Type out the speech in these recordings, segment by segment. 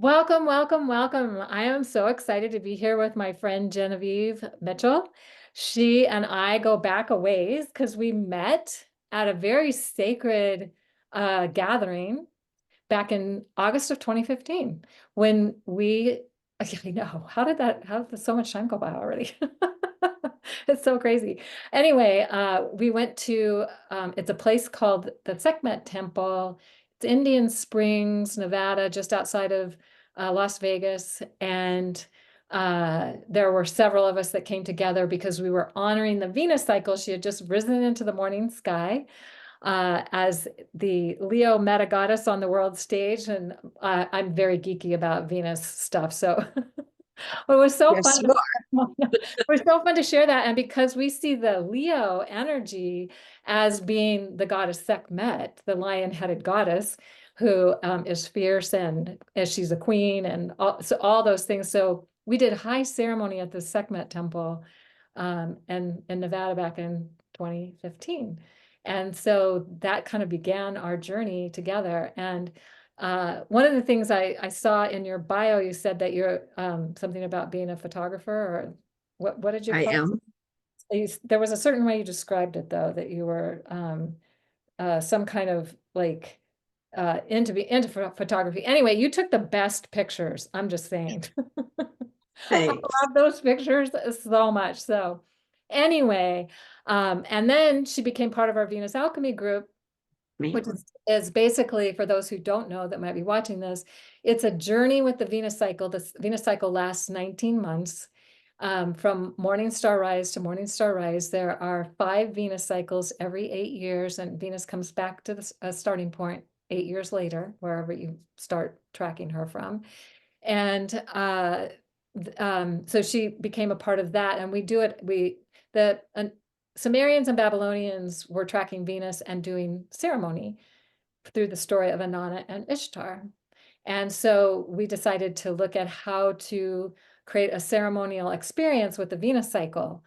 Welcome, welcome, welcome. I am so excited to be here with my friend Genevieve Mitchell. She and I go back a ways because we met at a very sacred gathering back in August of 2015 when I know, how did so much time go by already? It's so crazy. Anyway, we went to, it's a place called the Sekhmet Temple. It's Indian Springs, Nevada, just outside of Las Vegas. And there were several of us that came together because we were honoring the Venus cycle. She had just risen into the morning sky as the Leo meta goddess on the world stage. And I'm very geeky about Venus stuff. So it was so Yes, fun. you It was so fun to share that. And because we see the Leo energy as being the goddess Sekhmet, the lion-headed goddess, who is fierce and as she's a queen and all those things. So we did high ceremony at the Sekhmet temple and in Nevada back in 2015. And so that kind of began our journey together. And one of the things I saw in your bio, you said that you're something about being a photographer, or what did you I call am. it? There was a certain way you described it, though, that you were some kind of like into photography. Anyway, you took the best pictures. I'm just saying. I Thanks. love those pictures so much. So anyway, and then she became part of our Venus Alchemy group, which Ma'am. is basically, for those who don't know that might be watching this, it's a journey with the Venus cycle. The Venus cycle lasts 19 months. From morning star rise to morning star rise, there are 5 Venus cycles every 8 years, and Venus comes back to the starting point 8 years later, wherever you start tracking her from. And so she became a part of that, and we do it. The Sumerians and Babylonians were tracking Venus and doing ceremony through the story of Inanna and Ishtar. And so we decided to look at how to create a ceremonial experience with the Venus cycle.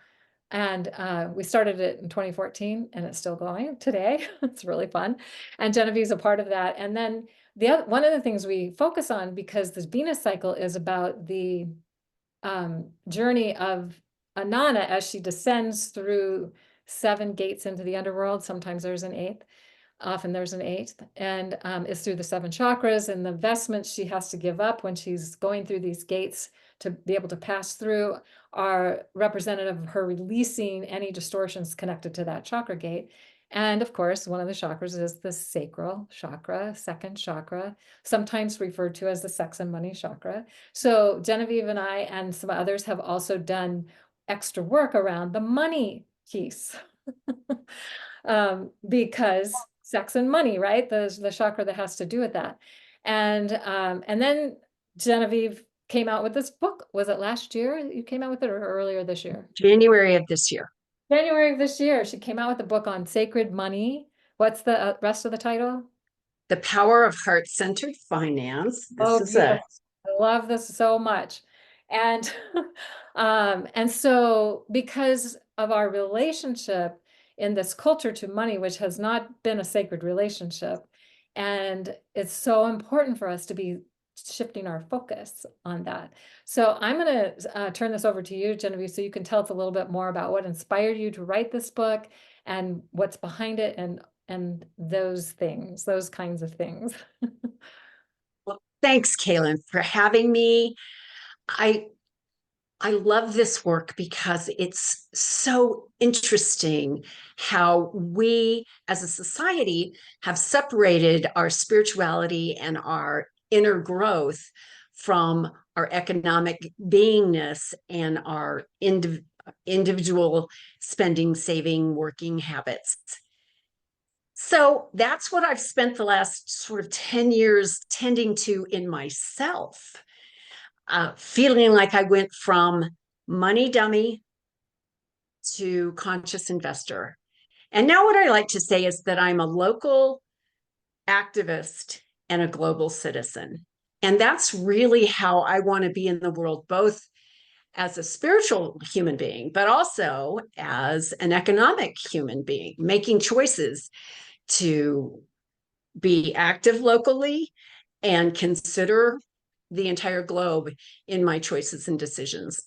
And we started it in 2014 and it's still going today. It's really fun. And Genevieve's a part of that. And then one of the things we focus on, because this Venus cycle is about the journey of Inanna as she descends through 7 gates into the underworld. Sometimes there's an eighth. Often there's an eighth, and it's through the 7 chakras, and the vestments she has to give up when she's going through these gates to be able to pass through are representative of her releasing any distortions connected to that chakra gate. And of course, one of the chakras is the sacral chakra, second chakra, sometimes referred to as the sex and money chakra. So Genevieve and I and some others have also done extra work around the money piece. Because sex and money, right? The chakra that has to do with that. And then Genevieve came out with this book. Was it last year you came out with it, or earlier this year? January of this year. January of this year, she came out with a book on sacred money. What's the rest of the title? The Power of Heart-Centered Finance. This Oh, is a beautiful. I love this so much. And and so because of our relationship in this culture to money, which has not been a sacred relationship, and it's so important for us to be shifting our focus on that. So I'm going to turn this over to you, Genevieve, so you can tell us a little bit more about what inspired you to write this book and what's behind it and those things, those kinds of things. well, thanks, Kaylin, for having me. I I love this work because it's so interesting how we as a society have separated our spirituality and our inner growth from our economic beingness and our individual spending, saving, working habits. So that's what I've spent the last sort of 10 years tending to in myself, feeling like I went from money dummy to conscious investor. And now, what I like to say is that I'm a local activist and a global citizen. And that's really how I want to be in the world, both as a spiritual human being, but also as an economic human being, making choices to be active locally and consider the entire globe in my choices and decisions.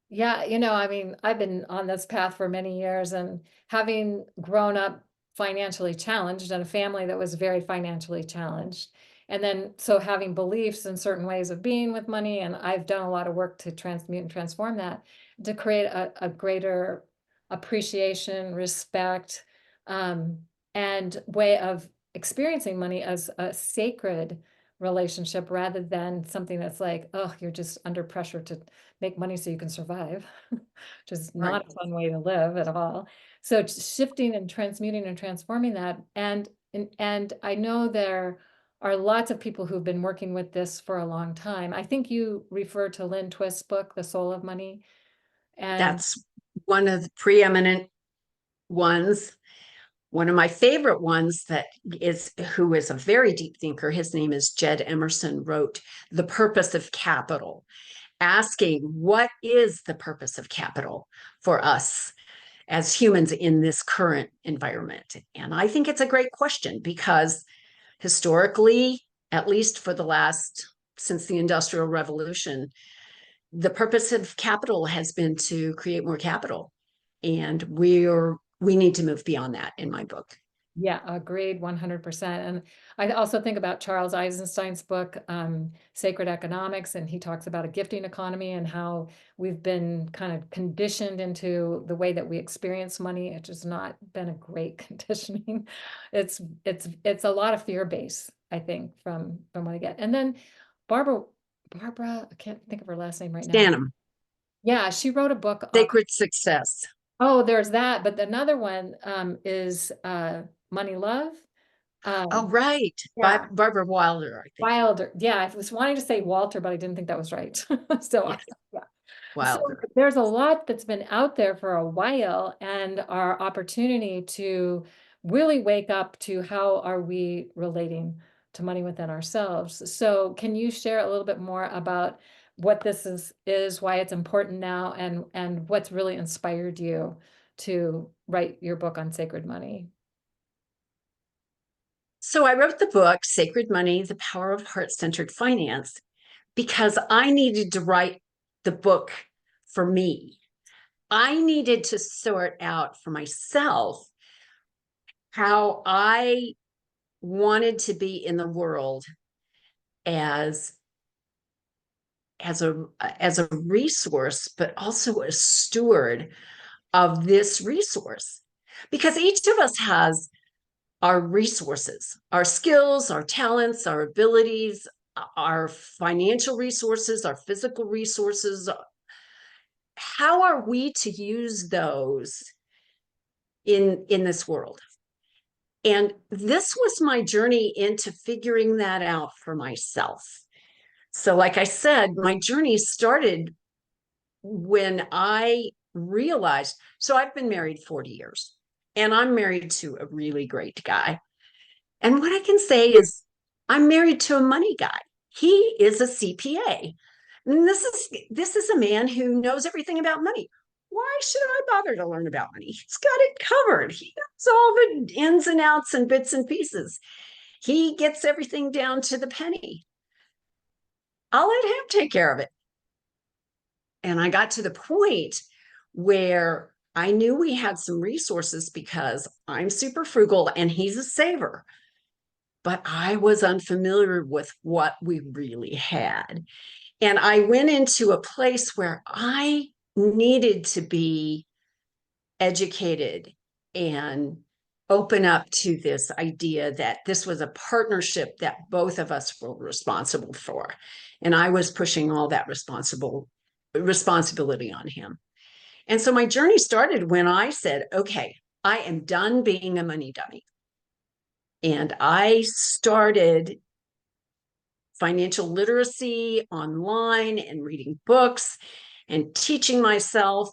Yeah, I mean, I've been on this path for many years, and having grown up financially challenged in a family that was very financially challenged. And then so having beliefs in certain ways of being with money, and I've done a lot of work to transmute and transform that to create a greater appreciation, respect, um, and way of experiencing money as a sacred relationship rather than something that's like, oh, you're just under pressure to make money so you can survive, which is not Right. a fun way to live at all. So shifting and transmuting and transforming that. And I know there are lots of people who've been working with this for a long time. I think you refer to Lynn Twist's book, The Soul of Money. And That's one of the preeminent ones. One of my favorite ones that is who is a very deep thinker, his name is Jed Emerson, wrote The Purpose of Capital, asking what is the purpose of capital for us as humans in this current environment. And I think it's a great question because historically, at least for the last, since the Industrial Revolution, the purpose of capital has been to create more capital. And we need to move beyond that in my book. yeah, agreed 100%. And I also think about Charles Eisenstein's book, Sacred Economics, and he talks about a gifting economy and how we've been kind of conditioned into the way that we experience money. It's just not been a great conditioning. It's a lot of fear base, I think, from what I get. And then Barbara, I can't think of her last name right now. Stanham, Yeah, she wrote a book. Sacred Success. Oh, there's that. But another one is Money Love. Oh, Um, right. yeah, Barbara Wilder, I think. Wilder. Yeah, I was wanting to say Walter, but I didn't think that was right. So, Yes, yeah. So Wilder. there's a lot that's been out there for a while, and our opportunity to really wake up to how are we relating to money within ourselves. So can you share a little bit more about what this is why it's important now, and what's really inspired you to write your book on sacred money? So I wrote the book, Sacred Money, The Power of Heart-Centered Finance, because I needed to write the book for me. I needed to sort out for myself how I wanted to be in the world as as a resource, but also a steward of this resource. Because each of us has our resources, our skills, our talents, our abilities, our financial resources, our physical resources. How are we to use those in this world? And this was my journey into figuring that out for myself. So, like I said, my journey started when I realized, so I've been married 40 years and I'm married to a really great guy. And what I can say is, I'm married to a money guy. He is a CPA. And this is a man who knows everything about money. Why should I bother to learn about money? He's got it covered. He knows all the ins and outs and bits and pieces. He gets everything down to the penny. I'll let him take care of it. And I got to the point where I knew we had some resources because I'm super frugal and he's a saver. But I was unfamiliar with what we really had. And I went into a place where I needed to be educated and open up to this idea that this was a partnership that both of us were responsible for. And I was pushing all that responsibility on him. And so my journey started when I said, okay, I am done being a money dummy. And I started financial literacy online and reading books and teaching myself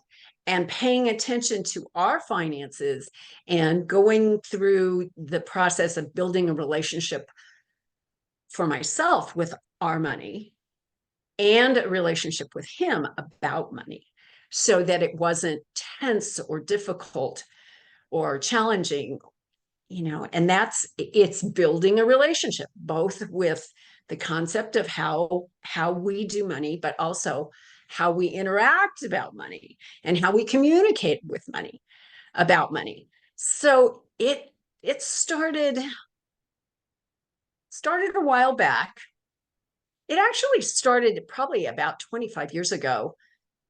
and paying attention to our finances and going through the process of building a relationship for myself with our money and a relationship with him about money so that it wasn't tense or difficult or challenging and it's building a relationship, both with the concept of how we do money, but also how we interact about money and how we communicate with money about money. So it started a while back. It actually started probably about 25 years ago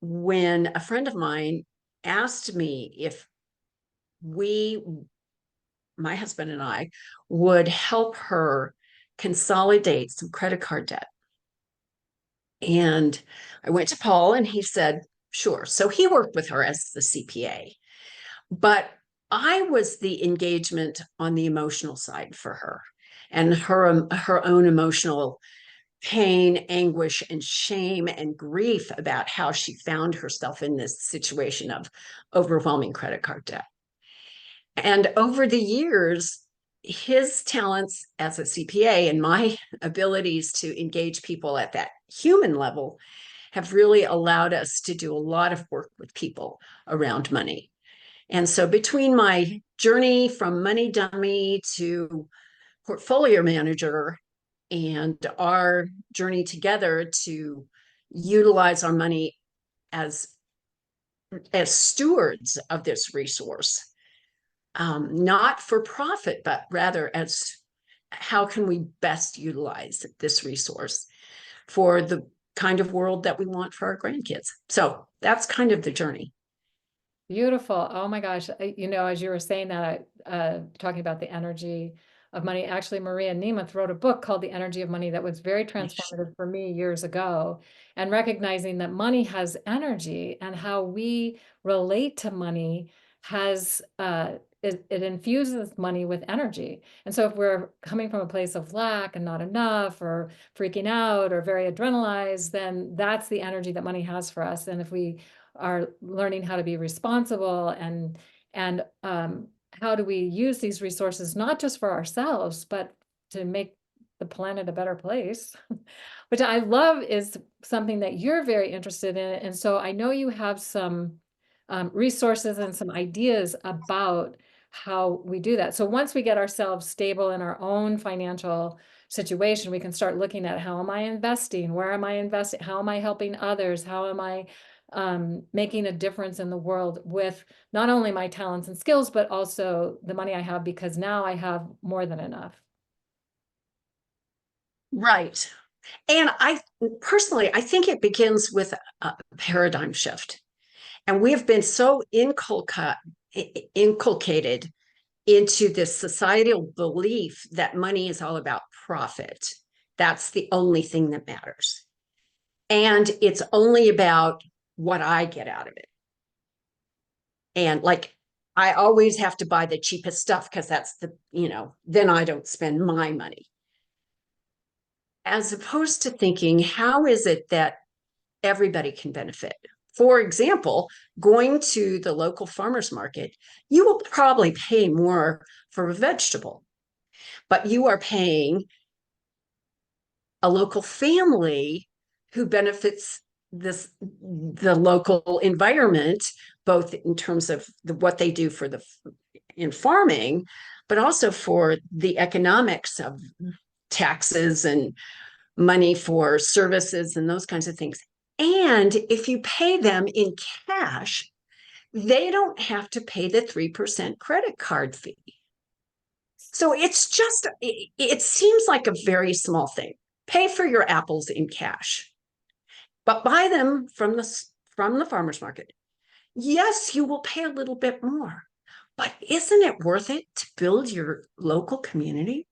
when a friend of mine asked me if we, my husband and I, would help her consolidate some credit card debt. And I went to Paul and he said, sure. So he worked with her as the CPA, but I was the engagement on the emotional side for her and her own emotional pain, anguish, and shame and grief about how she found herself in this situation of overwhelming credit card debt. And over the years, his talents as a CPA and my abilities to engage people at that human level have really allowed us to do a lot of work with people around money. And so between my journey from money dummy to portfolio manager and our journey together to utilize our money as stewards of this resource, not for profit, but rather as how can we best utilize this resource for the kind of world that we want for our grandkids. So that's kind of the journey. Beautiful. Oh my gosh. As you were saying that, talking about the energy of money, actually, Maria Nemeth wrote a book called The Energy of Money that was very transformative for me years ago. And recognizing that money has energy and how we relate to money has, it infuses money with energy. And so if we're coming from a place of lack and not enough or freaking out or very adrenalized, then that's the energy that money has for us. And if we are learning how to be responsible and how do we use these resources not just for ourselves but to make the planet a better place, which I love is something that you're very interested in. And so I know you have some resources and some ideas about how we do that. So once we get ourselves stable in our own financial situation, we can start looking at how am I investing? Where am I investing? How am I helping others? How am I making a difference in the world with not only my talents and skills, but also the money I have, because now I have more than enough. Right. And I personally, I think it begins with a paradigm shift. And we have been so inculcated into this societal belief that money is all about profit. That's the only thing that matters. And it's only about what I get out of it. And like, I always have to buy the cheapest stuff because that's then I don't spend my money. As opposed to thinking, how is it that everybody can benefit? For example, going to the local farmer's market, you will probably pay more for a vegetable, but you are paying a local family who benefits the local environment, both in terms of what they do in farming, but also for the economics of taxes and money for services and those kinds of things. And if you pay them in cash, they don't have to pay the 3% credit card fee. So it seems like a very small thing. Pay for your apples in cash, but buy them from the farmer's market. Yes, you will pay a little bit more, but isn't it worth it to build your local community?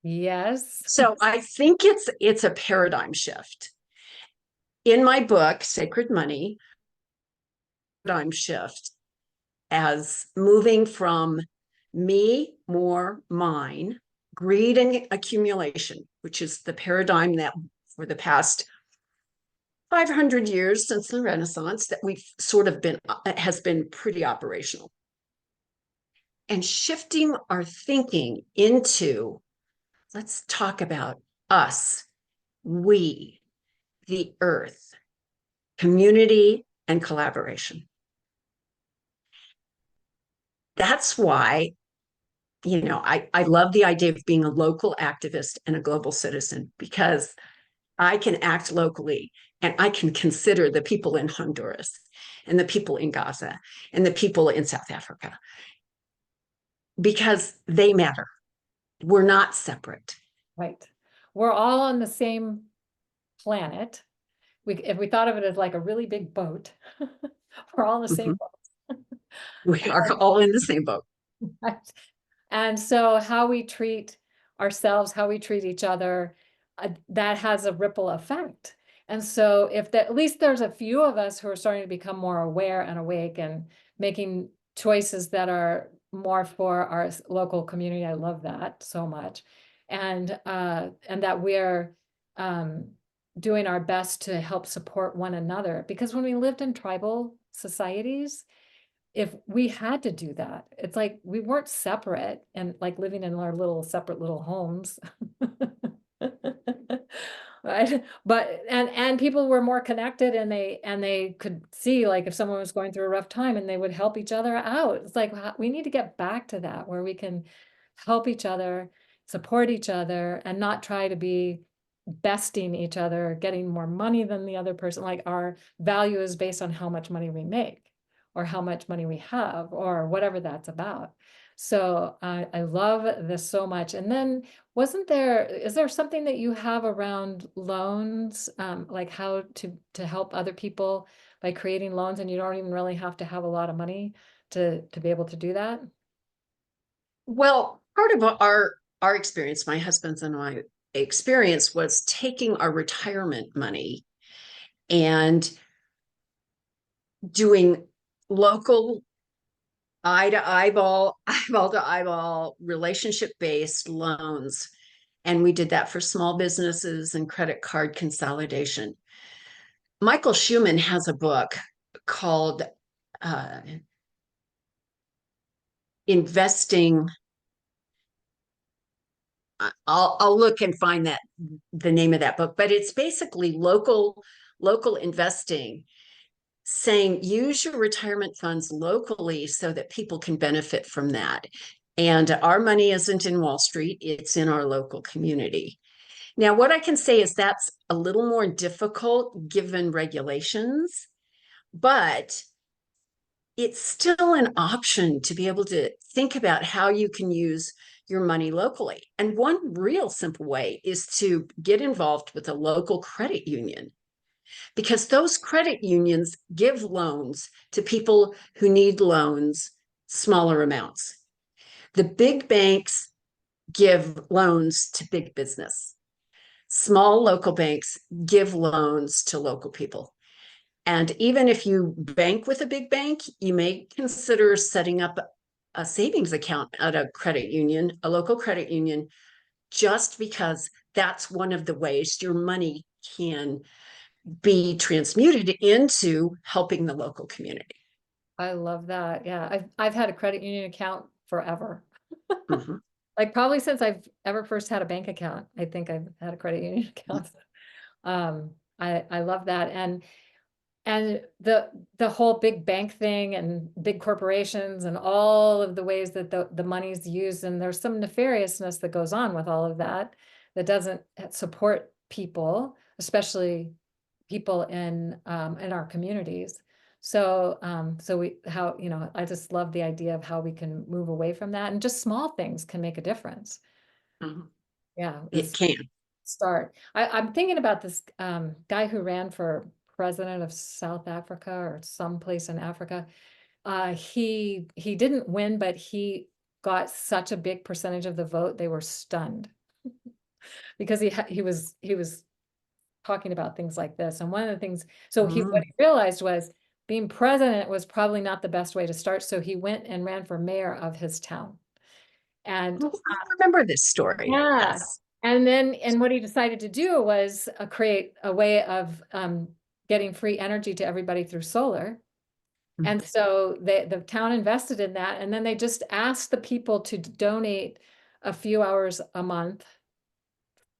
Yes. So I think it's a paradigm shift. In my book, Sacred Money, paradigm shift as moving from me, more, mine, greed and accumulation, which is the paradigm that for the past 500 years since the Renaissance that we've sort of been has been pretty operational. And shifting our thinking into, let's talk about us, we, the earth, community, and collaboration. That's why I love the idea of being a local activist and a global citizen because I can act locally and I can consider the people in Honduras and the people in Gaza and the people in South Africa because they matter. We're not separate. Right. We're all on the same planet. If we thought of it as like a really big boat, we're all in the same Mhm. boat. We are all in the same boat. Right. And so how we treat ourselves, how we treat each other, that has a ripple effect. And so if at least there's a few of us who are starting to become more aware and awake and making choices that are more for our local community. I love that so much. And that we're doing our best to help support one another. Because when we lived in tribal societies, if we had to do that, it's like we weren't separate and like living in our little separate little homes. Right. But and people were more connected and they could see like if someone was going through a rough time and they would help each other out. It's like we need to get back to that where we can help each other, support each other, and not try to be besting each other, getting more money than the other person. Like our value is based on how much money we make or how much money we have or whatever that's about. So I love this so much. And then is there something that you have around loans, like how to help other people by creating loans and you don't even really have to have a lot of money to be able to do that? Well, part of our experience, my husband's and my experience was taking our retirement money and doing local eye to eyeball, eyeball to eyeball, relationship based loans. And we did that for small businesses and credit card consolidation. Michael Schumann has a book called uh, Investing. I'll look and find that the name of that book, but it's basically local investing, saying use your retirement funds locally so that people can benefit from that. And our money isn't in Wall Street, it's in our local community. Now, what I can say is that's a little more difficult given regulations, but it's still an option to be able to think about how you can use your money locally. And one real simple way is to get involved with a local credit union because those credit unions give loans to people who need loans, smaller amounts. The big banks give loans to big business. Small local banks give loans to local people. And even if you bank with a big bank, you may consider setting up a savings account at a credit union, a local credit union, just because that's one of the ways your money can be transmuted into helping the local community. I love that. Yeah, I've had a credit union account forever. Mhm. Like probably since I've ever first had a bank account, I think I've had a credit union account. I love that. And the whole big bank thing and big corporations and all of the ways that the money's used, and there's some nefariousness that goes on with all of that that doesn't support people, especially people in our communities. So I just love the idea of how we can move away from that, and just small things can make a difference. Mhm. Yeah, It is can. start. I'm thinking about this guy who ran for president of South Africa or someplace in Africa. He didn't win, but he got such a big percentage of the vote, they were stunned because he was talking about things like this. And one of the things, so what Mm. he realized was being president was probably not the best way to start. So he went and ran for mayor of his town. And Oh, I remember this story. yeah. Yes. And what he decided to do was create a way of getting free energy to everybody through solar. Mm. And so the town invested in that. And then they just asked the people to donate a few hours a month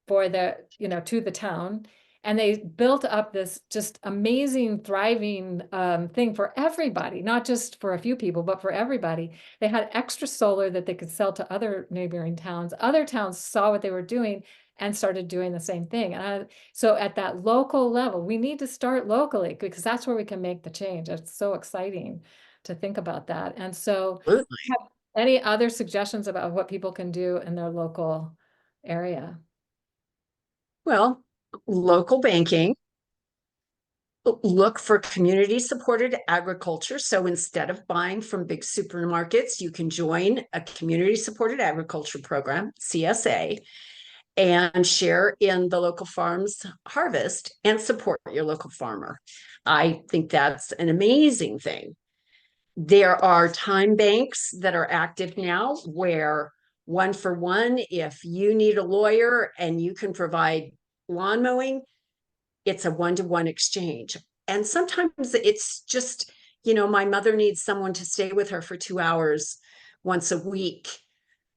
for to the town. And they built up this just amazing, thriving thing for everybody, not just for a few people, but for everybody. They had extra solar that they could sell to other neighboring towns. Other towns saw what they were doing and started doing the same thing. So at that local level, we need to start locally because that's where we can make the change. It's so exciting to think about that. And so, Absolutely. have any other suggestions about what people can do in their local area? Well, local banking, look for community supported agriculture. So instead of buying from big supermarkets, you can join a community supported agriculture program, CSA, and share in the local farm's harvest and support your local farmer. I think that's an amazing thing. There are time banks that are active now where one for one, if you need a lawyer and you can provide lawn mowing, it's a one-to-one exchange. And sometimes it's just, my mother needs someone to stay with her for 2 hours once a week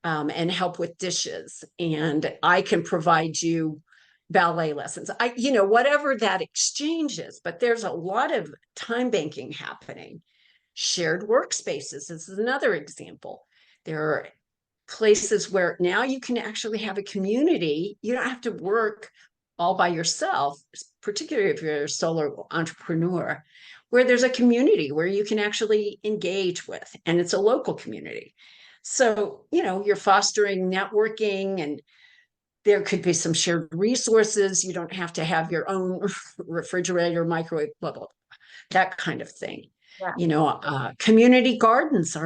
and help with dishes. And I can provide you ballet lessons. Whatever that exchange is, but there's a lot of time banking happening. Shared workspaces is another example. There are places where now you can actually have a community. You don't have to work all by yourself, particularly if you're a solo entrepreneur, where there's a community where you can actually engage with, and it's a local community. So, you're fostering networking, and there could be some shared resources. You don't have to have your own refrigerator, microwave, blah, blah, that kind of thing. Yeah. Community gardens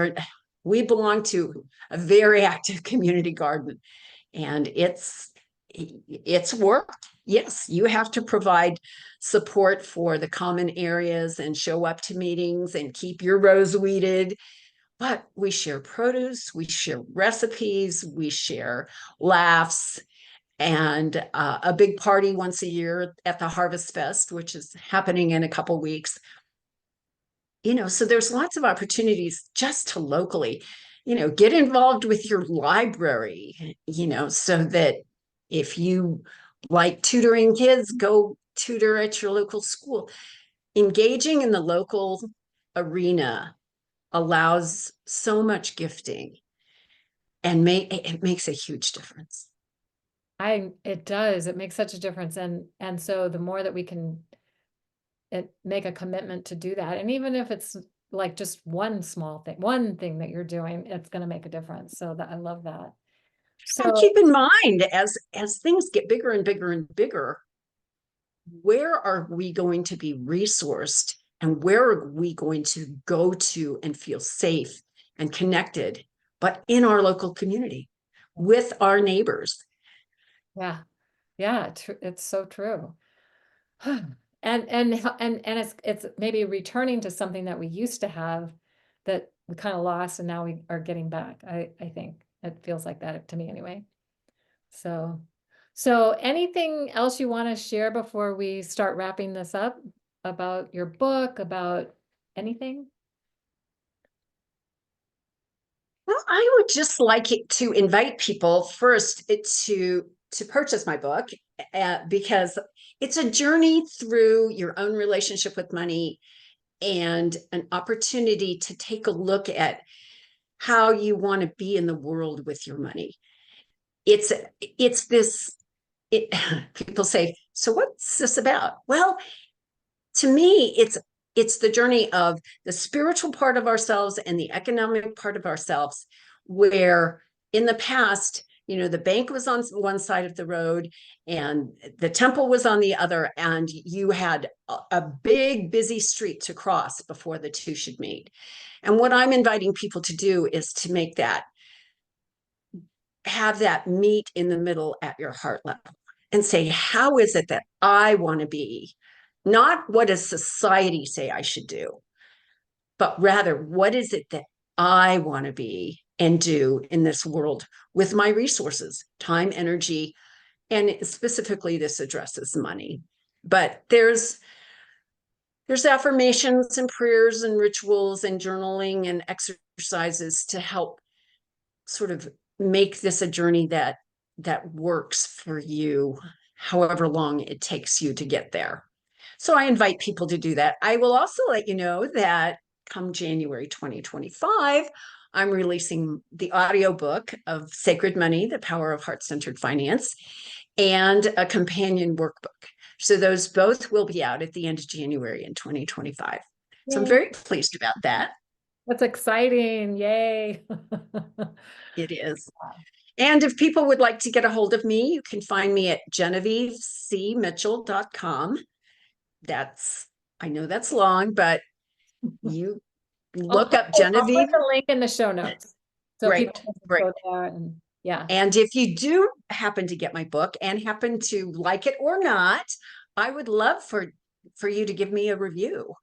we belong to a very active community garden, and it's work. Yes, you have to provide support for the common areas and show up to meetings and keep your rows weeded. But we share produce, we share recipes, we share laughs, and a big party once a year at the Harvest Fest, which is happening in a couple weeks. So there's lots of opportunities just to locally, get involved with your library, so that if you like tutoring kids, go tutor at your local school. Engaging in the local arena allows so much gifting, and it makes a huge difference. It does. It makes such a difference. And so the more that we can make a commitment to do that, and even if it's like just one small thing, one thing that you're doing, it's going to make a difference. So that I love that. And So keep in mind, as things get bigger and bigger and bigger, where are we going to be resourced, and where are we going to go to and feel safe and connected, but in our local community with our neighbors? yeah, yeah, it's so true. And it's maybe returning to something that we used to have that we kind of lost and now we are getting back. I think it feels like that to me anyway. So, so anything else you want to share before we start wrapping this up about your book, about anything? Well, I would just like it to invite people first to purchase my book, because it's a journey through your own relationship with money and an opportunity to take a look at how you want to be in the world with your money. It's it's this it, People say, so what's this about? Well, to me, it's the journey of the spiritual part of ourselves and the economic part of ourselves, where in the past, the bank was on one side of the road and the temple was on the other, and you had a big busy street to cross before the two should meet. And what I'm inviting people to do is to have that meet in the middle at your heart level, and say, how is it that I want to be? Not what does society say I should do, but rather, what is it that I want to be and do in this world with my resources, time, energy, and specifically this addresses money. But there's affirmations and prayers and rituals and journaling and exercises to help sort of make this a journey that works for you however long it takes you to get there. So I invite people to do that. I will also let you know that come January 2025, I'm releasing the audiobook of Sacred Money, The Power of Heart-Centered Finance, and a companion workbook. So those both will be out at the end of January in 2025. So I'm Yay. very pleased about that. That's exciting. Yay. It is. And if people would like to get a hold of me, you can find me at genevievecmitchell.com. I know that's long, but you look up I'll put Genevieve. the link in the show notes so people Great, can just great. go there and yeah. And if you do happen to get my book and happen to like it or not, I would love for you to give me a review.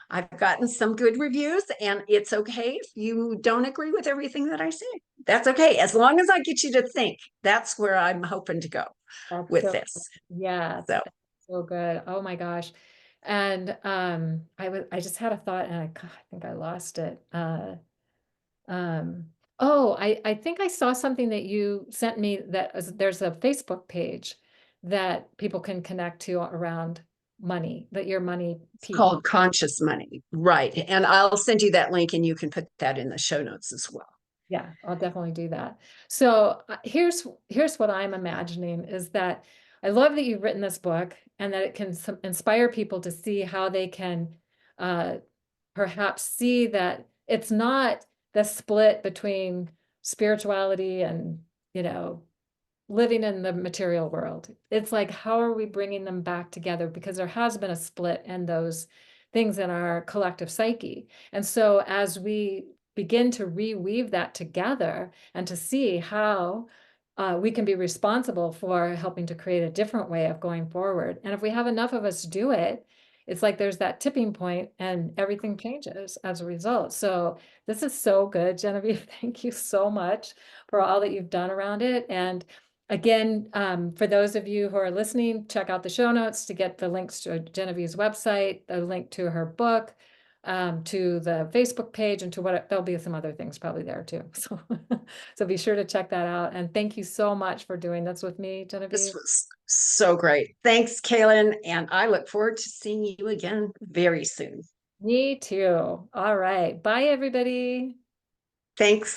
I've gotten some good reviews, and it's okay if you don't agree with everything that I say. That's okay. As long as I get you to think, that's where I'm hoping to go That's with so this. yeah, So that's so good. Oh my gosh. And I just had a thought and God, I think I lost it. Um oh, I think I saw something that you sent me there's a Facebook page that people can connect to around money, that your money it's piece. called Conscious Money. Right. And I'll send you that link and you can put that in the show notes as well. Yeah, I'll definitely do that. So here's what I'm imagining is that I love that you've written this book and that it can inspire people to see how they can uh, perhaps see that it's not the split between spirituality and, you know, living in the material world. It's like, how are we bringing them back together? Because there has been a split in those things in our collective psyche. And so as we begin to reweave that together and to see how we can be responsible for helping to create a different way of going forward. And if we have enough of us do it, it's like there's that tipping point and everything changes as a result. So this is so good, Genevieve. Thank you so much for all that you've done around it. And again, for those of you who are listening, check out the show notes to get the links to Genevieve's website, the link to her book, to the Facebook page, and to there'll be some other things probably there too. So, so be sure to check that out. And thank you so much for doing this with me, This Genevieve. was so great. Thanks, Kaylin. And I look forward to seeing you again very soon. Me too. All right. Bye, everybody. Thanks.